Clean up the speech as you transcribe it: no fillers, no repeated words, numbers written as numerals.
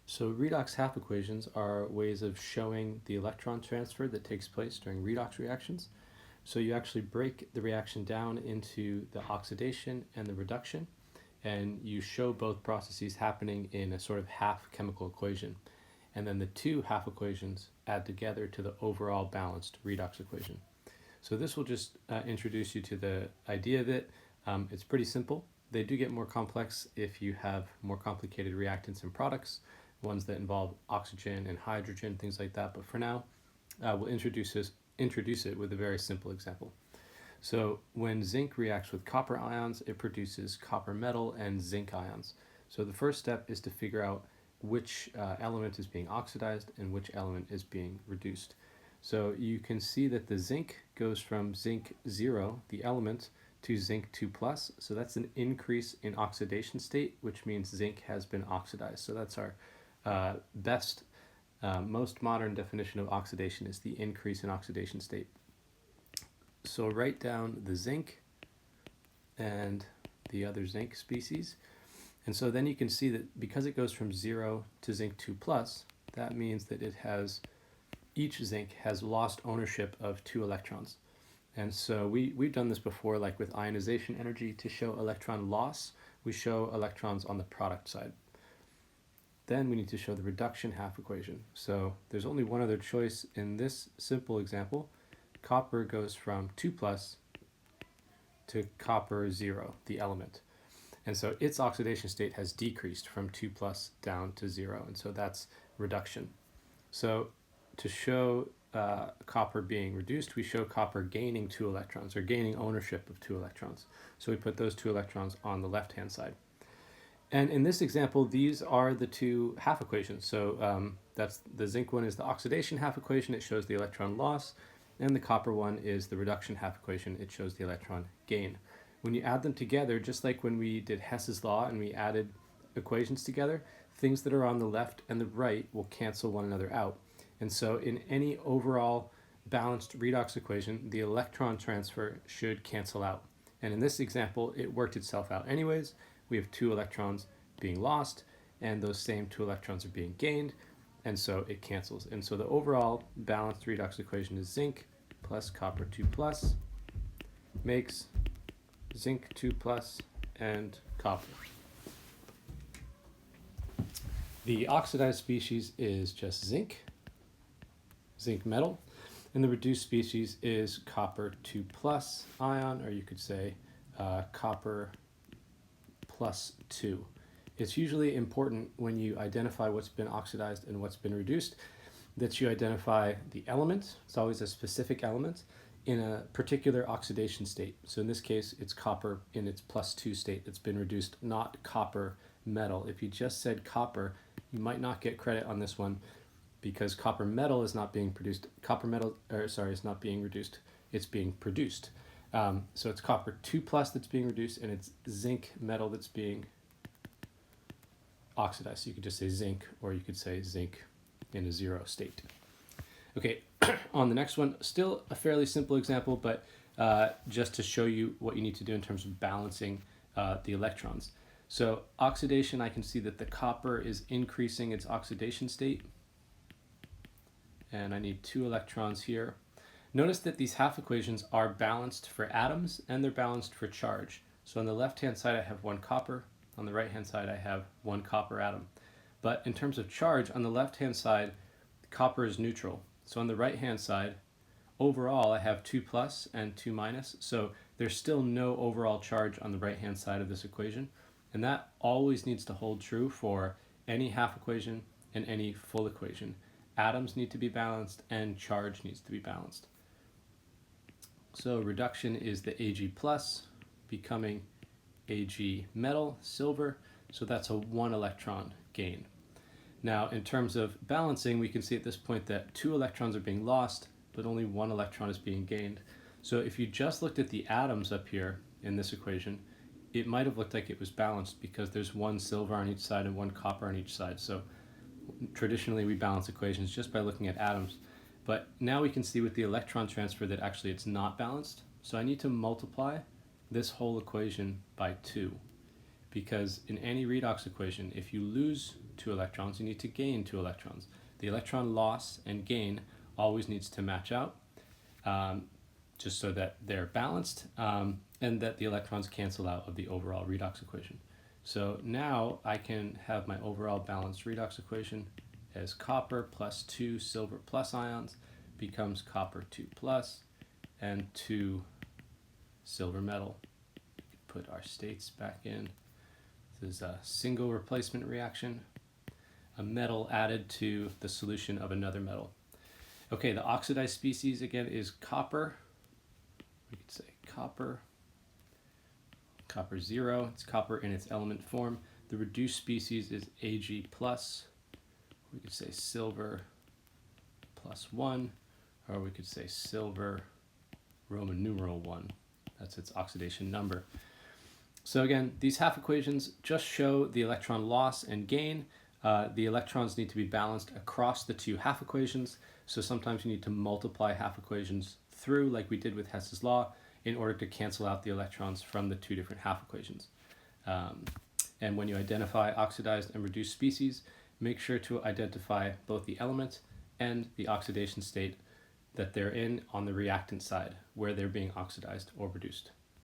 So redox half equations are ways of showing the electron transfer that takes place during redox reactions. So you actually break the reaction down into the oxidation and the reduction, and you show both processes happening in a sort of half chemical equation. And then the two half equations add together to the overall balanced redox equation. So this will just introduce you to the idea of it. It's pretty simple. They do get more complex if you have more complicated reactants and products, ones that involve oxygen and hydrogen, things like that. But for now, we'll introduce it with a very simple example. So when zinc reacts with copper ions, it produces copper metal and zinc ions. So the first step is to figure out which element is being oxidized and which element is being reduced. So you can see that the zinc goes from zinc 0, the element, to zinc 2 plus. So that's an increase in oxidation state, which means zinc has been oxidized. So that's our best, most modern definition of oxidation is the increase in oxidation state. So write down the zinc and the other zinc species. And so then you can see that because it goes from 0 to zinc 2 plus, that means that each zinc has lost ownership of 2 electrons. And so we've done this before, like with ionization energy. To show electron loss, we show electrons on the product side. Then we need to show the reduction half equation. So there's only one other choice in this simple example. Copper goes from 2 plus to copper 0, the element. And so its oxidation state has decreased from 2 plus down to 0. And so that's reduction. So to show copper being reduced, we show copper gaining 2 electrons, or gaining ownership of 2 electrons. So we put those 2 electrons on the left-hand side. And in this example, these are the two half equations. So that's the zinc one is the oxidation half equation. It shows the electron loss. And the copper one is the reduction half equation. It shows the electron gain. When you add them together, just like when we did Hess's law and we added equations together, things that are on the left and the right will cancel one another out. And so in any overall balanced redox equation, the electron transfer should cancel out. And in this example, it worked itself out anyways. We have 2 electrons being lost, and those same 2 electrons are being gained, and so it cancels. And so the overall balanced redox equation is zinc plus copper 2 plus makes zinc 2 plus and copper. The oxidized species is just zinc metal, and the reduced species is copper 2 plus ion, or you could say copper plus 2. It's usually important when you identify what's been oxidized and what's been reduced that you identify the element. It's always a specific element in a particular oxidation state. So in this case, it's copper in its plus 2 state that's been reduced, not copper metal. If you just said copper, you might not get credit on this one because copper metal is not being produced. Is not being reduced. It's being produced. So it's copper 2 plus that's being reduced, and it's zinc metal that's being oxidized. So you could just say zinc, or you could say zinc in a 0 state. Okay, on the next one, still a fairly simple example, but just to show you what you need to do in terms of balancing the electrons. So oxidation, I can see that the copper is increasing its oxidation state, and I need 2 electrons here. Notice that these half equations are balanced for atoms and they're balanced for charge. So on the left-hand side, I have 1 copper. On the right-hand side, I have 1 copper atom. But in terms of charge, on the left-hand side, copper is neutral. So on the right-hand side, overall, I have 2 plus and 2 minus. So there's still no overall charge on the right-hand side of this equation. And that always needs to hold true for any half equation and any full equation. Atoms need to be balanced and charge needs to be balanced. So reduction is the Ag plus becoming Ag metal, silver. So that's a 1 electron gain. Now, in terms of balancing, we can see at this point that 2 electrons are being lost, but only 1 electron is being gained. So if you just looked at the atoms up here in this equation, it might have looked like it was balanced because there's 1 silver on each side and 1 copper on each side. So traditionally, we balance equations just by looking at atoms. But now we can see with the electron transfer that actually it's not balanced. So I need to multiply this whole equation by 2. because in any redox equation, if you lose 2 electrons, you need to gain 2 electrons. The electron loss and gain always needs to match out, just so that they're balanced, and that the electrons cancel out of the overall redox equation. So now I can have my overall balanced redox equation as copper plus 2 silver plus ions becomes copper 2 plus and 2 silver metal. Put our states back in. This is a single replacement reaction, a metal added to the solution of another metal. Okay, the oxidized species again is copper. We could say copper 0, it's copper in its element form. The reduced species is Ag plus. We could say silver plus 1, or we could say silver Roman numeral 1. That's its oxidation number. So again, these half equations just show the electron loss and gain. The electrons need to be balanced across the 2 half equations. So sometimes you need to multiply half equations through, like we did with Hess's law, in order to cancel out the electrons from the 2 different half equations. And when you identify oxidized and reduced species, make sure to identify both the element and the oxidation state that they're in on the reactant side, where they're being oxidized or reduced.